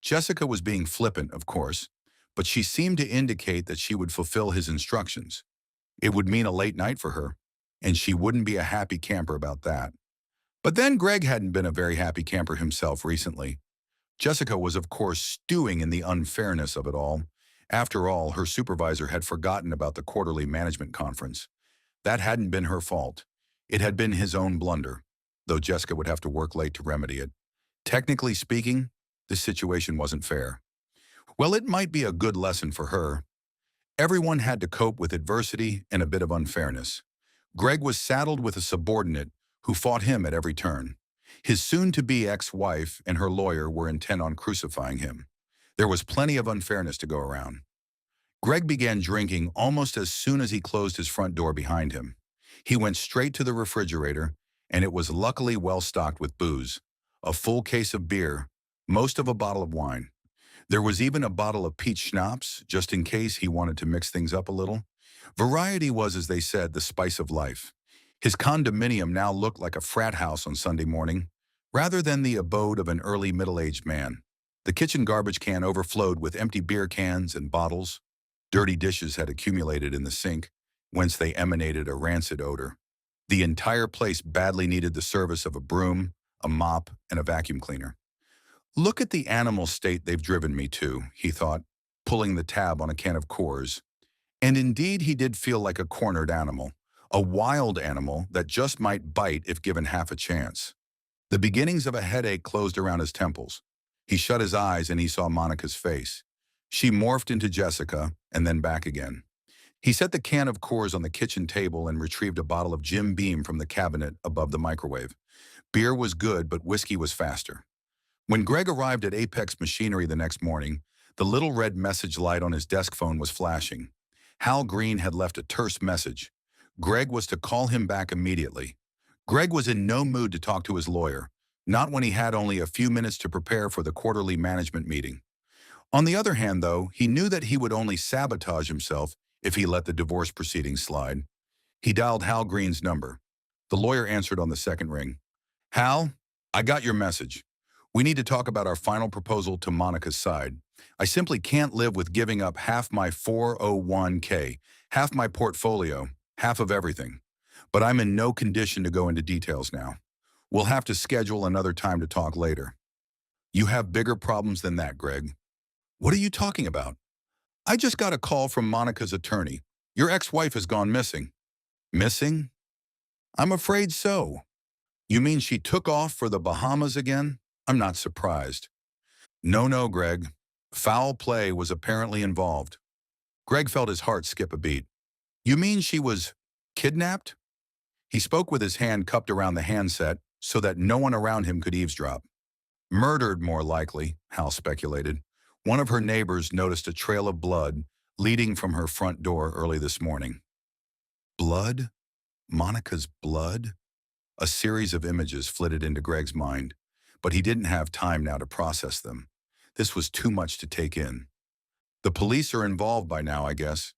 Jessica was being flippant, of course, but she seemed to indicate that she would fulfill his instructions. It would mean a late night for her, and she wouldn't be a happy camper about that. But then Greg hadn't been a very happy camper himself recently. Jessica was, of course, stewing in the unfairness of it all. After all, her supervisor had forgotten about the quarterly management conference. That hadn't been her fault. It had been his own blunder, though Jessica would have to work late to remedy it. Technically speaking, this situation wasn't fair. Well, it might be a good lesson for her. Everyone had to cope with adversity and a bit of unfairness. Greg was saddled with a subordinate who fought him at every turn. His soon-to-be ex-wife and her lawyer were intent on crucifying him. There was plenty of unfairness to go around. Greg began drinking almost as soon as he closed his front door behind him. He went straight to the refrigerator, and it was luckily well stocked with booze. A full case of beer, most of a bottle of wine. There was even a bottle of peach schnapps, just in case he wanted to mix things up a little. Variety was, as they said, the spice of life. His condominium now looked like a frat house on Sunday morning, rather than the abode of an early middle-aged man. The kitchen garbage can overflowed with empty beer cans and bottles. Dirty dishes had accumulated in the sink, whence they emanated a rancid odor. The entire place badly needed the service of a broom, a mop, and a vacuum cleaner. Look at the animal state they've driven me to, he thought, pulling the tab on a can of Coors. And indeed he did feel like a cornered animal, a wild animal that just might bite if given half a chance. The beginnings of a headache closed around his temples. He shut his eyes and he saw Monica's face. She morphed into Jessica and then back again. He set the can of Coors on the kitchen table and retrieved a bottle of Jim Beam from the cabinet above the microwave. Beer was good, but whiskey was faster. When Greg arrived at Apex Machinery the next morning, the little red message light on his desk phone was flashing. Hal Green had left a terse message. Greg was to call him back immediately. Greg was in no mood to talk to his lawyer, not when he had only a few minutes to prepare for the quarterly management meeting. On the other hand, though, he knew that he would only sabotage himself if he let the divorce proceedings slide. He dialed Hal Green's number. The lawyer answered on the second ring. Hal, I got your message. We need to talk about our final proposal to Monica's side. I simply can't live with giving up half my 401k, half my portfolio, half of everything. But I'm in no condition to go into details now. We'll have to schedule another time to talk later. You have bigger problems than that, Greg. What are you talking about? I just got a call from Monica's attorney. Your ex-wife has gone missing. Missing? I'm afraid so. You mean she took off for the Bahamas again? I'm not surprised. No, Greg. Foul play was apparently involved. Greg felt his heart skip a beat. You mean she was kidnapped? He spoke with his hand cupped around the handset so that no one around him could eavesdrop. Murdered, more likely, Hal speculated. One of her neighbors noticed a trail of blood leading from her front door early this morning. Blood? Monica's blood? A series of images flitted into Greg's mind, but he didn't have time now to process them. This was too much to take in. The police are involved by now, I guess.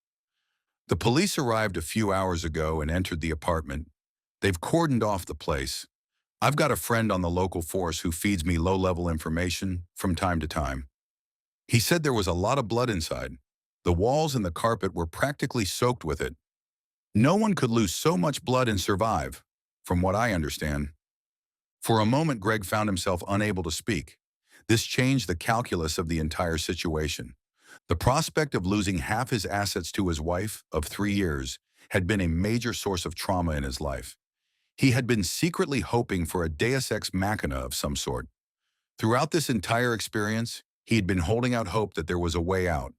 The police arrived a few hours ago and entered the apartment. They've cordoned off the place. I've got a friend on the local force who feeds me low-level information from time to time. He said there was a lot of blood inside. The walls and the carpet were practically soaked with it. No one could lose so much blood and survive, from what I understand. For a moment, Greg found himself unable to speak. This changed the calculus of the entire situation. The prospect of losing half his assets to his wife of 3 years had been a major source of trauma in his life. He had been secretly hoping for a deus ex machina of some sort. Throughout this entire experience, he had been holding out hope that there was a way out,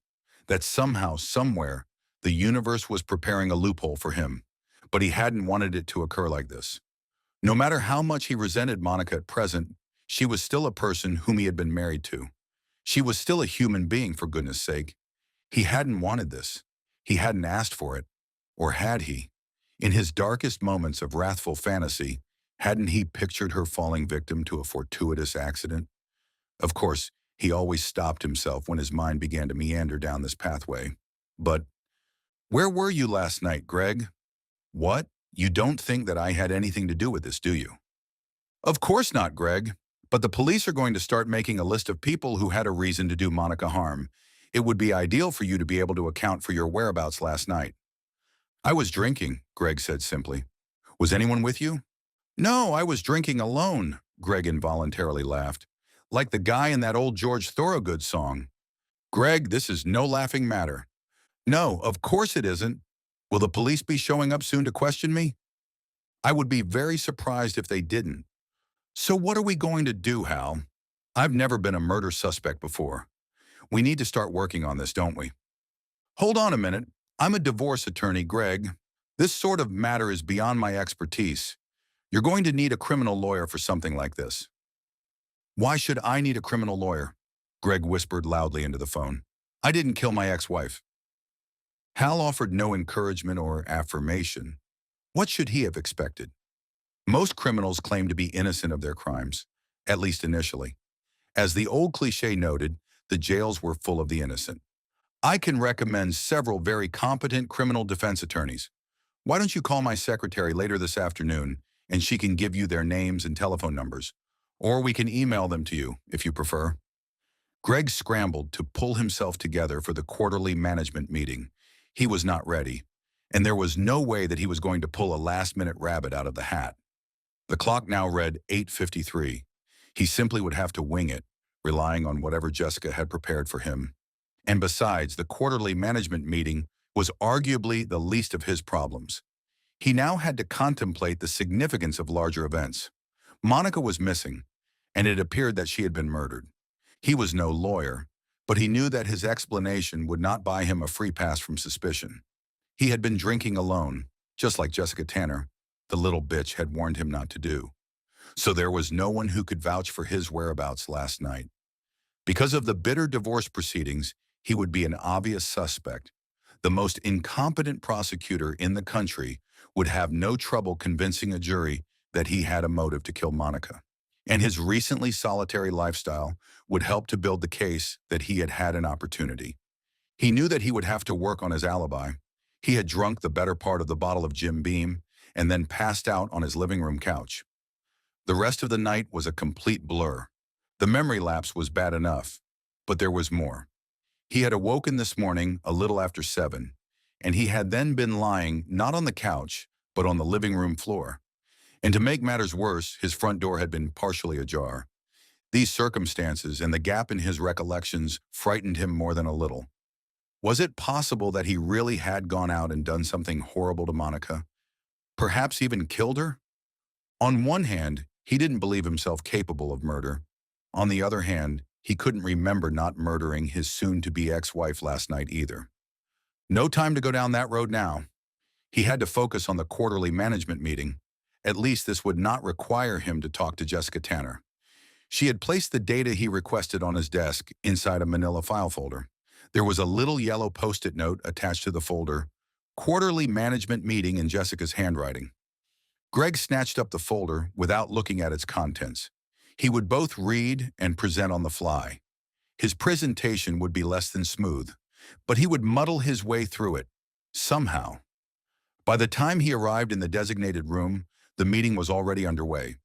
that somehow, somewhere, the universe was preparing a loophole for him, but he hadn't wanted it to occur like this. No matter how much he resented Monica at present, she was still a person whom he had been married to. She was still a human being, for goodness sake. He hadn't wanted this. He hadn't asked for it. Or had he? In his darkest moments of wrathful fantasy, hadn't he pictured her falling victim to a fortuitous accident? Of course, he always stopped himself when his mind began to meander down this pathway. But, where were you last night, Greg? What? You don't think that I had anything to do with this, do you? Of course not, Greg. But the police are going to start making a list of people who had a reason to do Monica harm. It would be ideal for you to be able to account for your whereabouts last night. I was drinking, Greg said simply. Was anyone with you? No, I was drinking alone, Greg involuntarily laughed. Like the guy in that old George Thorogood song. Greg, this is no laughing matter. No, of course it isn't. Will the police be showing up soon to question me? I would be very surprised if they didn't. So what are we going to do, Hal? I've never been a murder suspect before. We need to start working on this, don't we? Hold on a minute. I'm a divorce attorney, Greg. This sort of matter is beyond my expertise. You're going to need a criminal lawyer for something like this. Why should I need a criminal lawyer? Greg whispered loudly into the phone. I didn't kill my ex-wife. Hal offered no encouragement or affirmation. What should he have expected? Most criminals claim to be innocent of their crimes, at least initially. As the old cliche noted, the jails were full of the innocent. I can recommend several very competent criminal defense attorneys. Why don't you call my secretary later this afternoon and she can give you their names and telephone numbers? Or we can email them to you, if you prefer. Greg scrambled to pull himself together for the quarterly management meeting. He was not ready, and there was no way that he was going to pull a last-minute rabbit out of the hat. The clock now read 8:53. He simply would have to wing it, relying on whatever Jessica had prepared for him. And besides, the quarterly management meeting was arguably the least of his problems. He now had to contemplate the significance of larger events. Monica was missing, and it appeared that she had been murdered. He was no lawyer, but he knew that his explanation would not buy him a free pass from suspicion. He had been drinking alone, just like Jessica Tanner, the little bitch, had warned him not to do. So there was no one who could vouch for his whereabouts last night. Because of the bitter divorce proceedings, he would be an obvious suspect. The most incompetent prosecutor in the country would have no trouble convincing a jury that he had a motive to kill Monica. And his recently solitary lifestyle would help to build the case that he had had an opportunity. He knew that he would have to work on his alibi. He had drunk the better part of the bottle of Jim Beam and then passed out on his living room couch. The rest of the night was a complete blur. The memory lapse was bad enough, but there was more. He had awoken this morning a little after 7, and he had then been lying not on the couch, but on the living room floor. And to make matters worse, his front door had been partially ajar. These circumstances and the gap in his recollections frightened him more than a little. Was it possible that he really had gone out and done something horrible to Monica? Perhaps even killed her? On one hand, he didn't believe himself capable of murder. On the other hand, he couldn't remember not murdering his soon-to-be ex-wife last night either. No time to go down that road now. He had to focus on the quarterly management meeting. At least this would not require him to talk to Jessica Tanner. She had placed the data he requested on his desk inside a manila file folder. There was a little yellow post-it note attached to the folder, quarterly management meeting in Jessica's handwriting. Greg snatched up the folder without looking at its contents. He would both read and present on the fly. His presentation would be less than smooth, but he would muddle his way through it, somehow. By the time he arrived in the designated room, the meeting was already underway.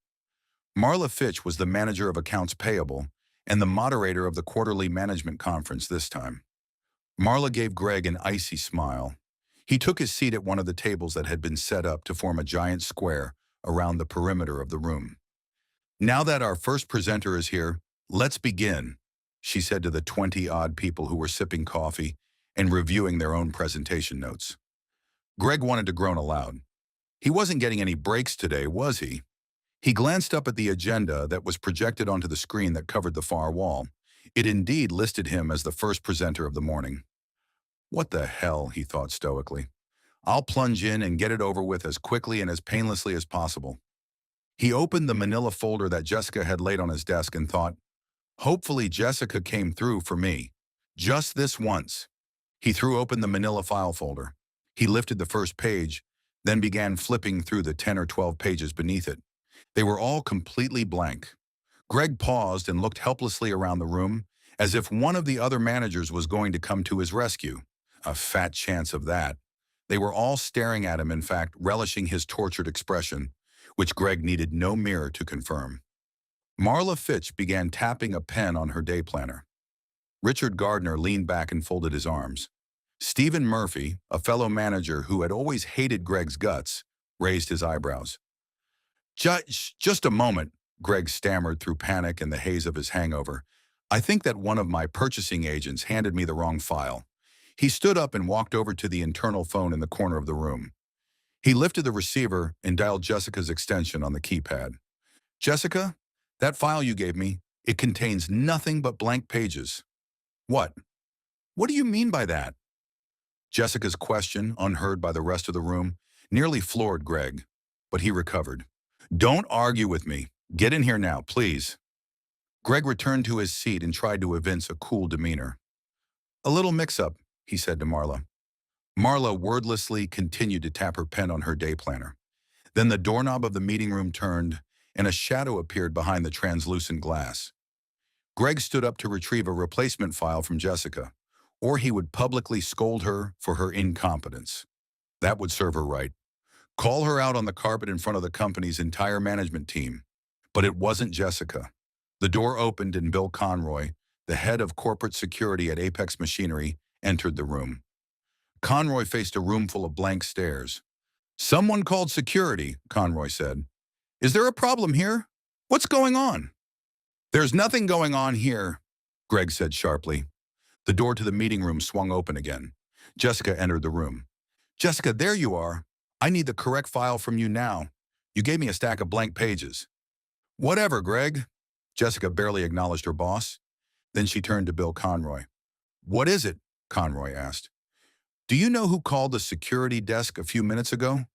Marla Fitch was the manager of accounts payable and the moderator of the quarterly management conference this time. Marla gave Greg an icy smile. He took his seat at one of the tables that had been set up to form a giant square around the perimeter of the room. Now that our first presenter is here, let's begin, she said to the 20-odd people who were sipping coffee and reviewing their own presentation notes. Greg wanted to groan aloud. He wasn't getting any breaks today, was he? He glanced up at the agenda that was projected onto the screen that covered the far wall. It indeed listed him as the first presenter of the morning. What the hell, he thought stoically. I'll plunge in and get it over with as quickly and as painlessly as possible. He opened the manila folder that Jessica had laid on his desk and thought, hopefully Jessica came through for me. Just this once. He threw open the manila file folder. He lifted the first page, then began flipping through the 10 or 12 pages beneath it. They were all completely blank. Greg paused and looked helplessly around the room, as if one of the other managers was going to come to his rescue. A fat chance of that. They were all staring at him, in fact, relishing his tortured expression, which Greg needed no mirror to confirm. Marla Fitch began tapping a pen on her day planner. Richard Gardner leaned back and folded his arms. Stephen Murphy, a fellow manager who had always hated Greg's guts, raised his eyebrows. Just a moment, Greg stammered through panic and the haze of his hangover. I think that one of my purchasing agents handed me the wrong file. He stood up and walked over to the internal phone in the corner of the room. He lifted the receiver and dialed Jessica's extension on the keypad. Jessica, that file you gave me, it contains nothing but blank pages. What? What do you mean by that? Jessica's question, unheard by the rest of the room, nearly floored Greg, but he recovered. Don't argue with me. Get in here now, please. Greg returned to his seat and tried to evince a cool demeanor. A little mix-up, he said to Marla. Marla wordlessly continued to tap her pen on her day planner. Then the doorknob of the meeting room turned, and a shadow appeared behind the translucent glass. Greg stood up to retrieve a replacement file from Jessica, or he would publicly scold her for her incompetence. That would serve her right. Call her out on the carpet in front of the company's entire management team. But it wasn't Jessica. The door opened and Bill Conroy, the head of corporate security at Apex Machinery, entered the room. Conroy faced a room full of blank stares. "Someone called security," Conroy said. "Is there a problem here? What's going on?" "There's nothing going on here," Greg said sharply. The door to the meeting room swung open again. Jessica entered the room. "Jessica, there you are. I need the correct file from you now. You gave me a stack of blank pages." "Whatever, Greg." Jessica barely acknowledged her boss. Then she turned to Bill Conroy. "What is it?" Conroy asked. "Do you know who called the security desk a few minutes ago?"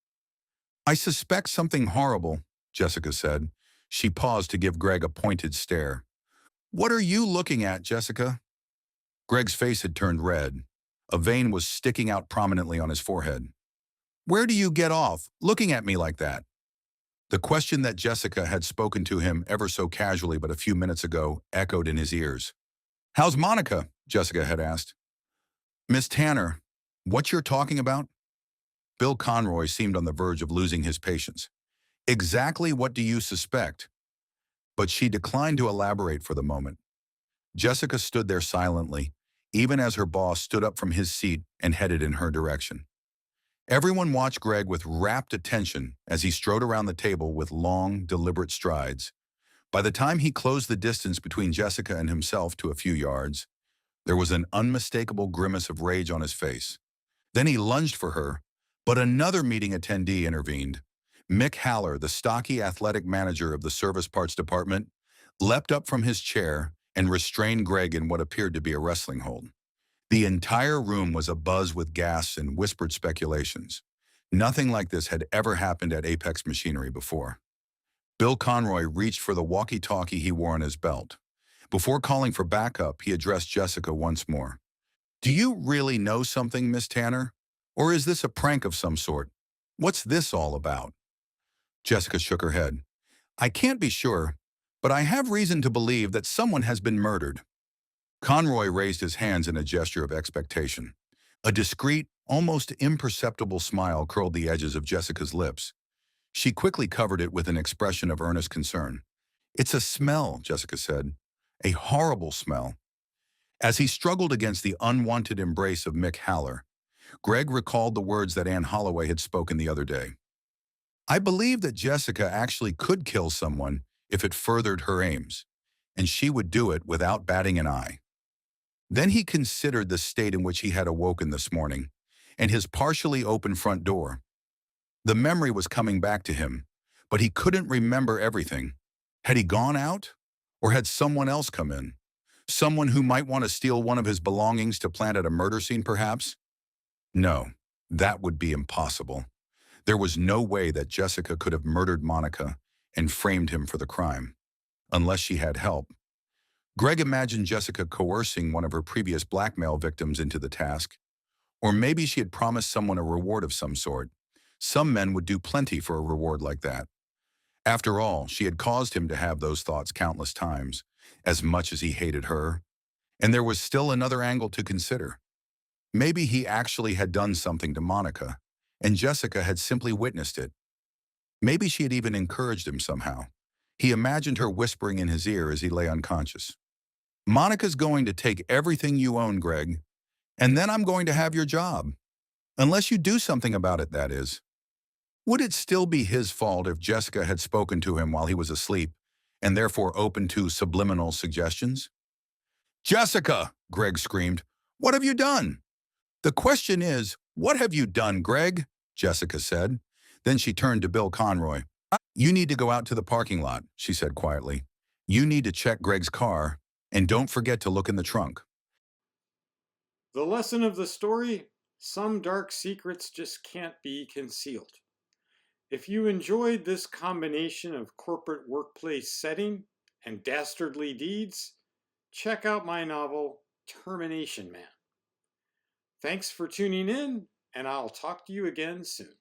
"I suspect something horrible," Jessica said. She paused to give Greg a pointed stare. "What are you looking at, Jessica?" Greg's face had turned red. A vein was sticking out prominently on his forehead. "Where do you get off, looking at me like that?" The question that Jessica had spoken to him ever so casually but a few minutes ago echoed in his ears. "How's Monica?" Jessica had asked. "Miss Tanner, what you're talking about?" Bill Conroy seemed on the verge of losing his patience. "Exactly what do you suspect?" But she declined to elaborate for the moment. Jessica stood there silently, even as her boss stood up from his seat and headed in her direction. Everyone watched Greg with rapt attention as he strode around the table with long, deliberate strides. By the time he closed the distance between Jessica and himself to a few yards, there was an unmistakable grimace of rage on his face. Then he lunged for her, but another meeting attendee intervened. Mick Haller, the stocky athletic manager of the service parts department, leapt up from his chair and restrained Greg in what appeared to be a wrestling hold. The entire room was abuzz with gasps and whispered speculations. Nothing like this had ever happened at Apex Machinery before. Bill Conroy reached for the walkie-talkie he wore on his belt. Before calling for backup, he addressed Jessica once more. "Do you really know something, Miss Tanner? Or is this a prank of some sort? What's this all about?" Jessica shook her head. "I can't be sure, but I have reason to believe that someone has been murdered." Conroy raised his hands in a gesture of expectation. A discreet, almost imperceptible smile curled the edges of Jessica's lips. She quickly covered it with an expression of earnest concern. "It's a smell," Jessica said. "A horrible smell." As he struggled against the unwanted embrace of Mick Haller, Greg recalled the words that Anne Holloway had spoken the other day. "I believe that Jessica actually could kill someone if it furthered her aims, and she would do it without batting an eye." Then he considered the state in which he had awoken this morning, and his partially open front door. The memory was coming back to him, but he couldn't remember everything. Had he gone out? Or had someone else come in? Someone who might want to steal one of his belongings to plant at a murder scene, perhaps? No, that would be impossible. There was no way that Jessica could have murdered Monica and framed him for the crime, unless she had help. Greg imagined Jessica coercing one of her previous blackmail victims into the task, or maybe she had promised someone a reward of some sort. Some men would do plenty for a reward like that. After all, she had caused him to have those thoughts countless times, as much as he hated her. And there was still another angle to consider. Maybe he actually had done something to Monica, and Jessica had simply witnessed it. Maybe she had even encouraged him somehow. He imagined her whispering in his ear as he lay unconscious. "Monica's going to take everything you own, Greg, and then I'm going to have your job. Unless you do something about it, that is." Would it still be his fault if Jessica had spoken to him while he was asleep, and therefore open to subliminal suggestions? "Jessica!" Greg screamed. "What have you done?" "The question is, what have you done, Greg?" Jessica said. Then she turned to Bill Conroy. "You need to go out to the parking lot," she said quietly. "You need to check Greg's car, and don't forget to look in the trunk." The lesson of the story: some dark secrets just can't be concealed. If you enjoyed this combination of corporate workplace setting and dastardly deeds, check out my novel, Termination Man. Thanks for tuning in, and I'll talk to you again soon.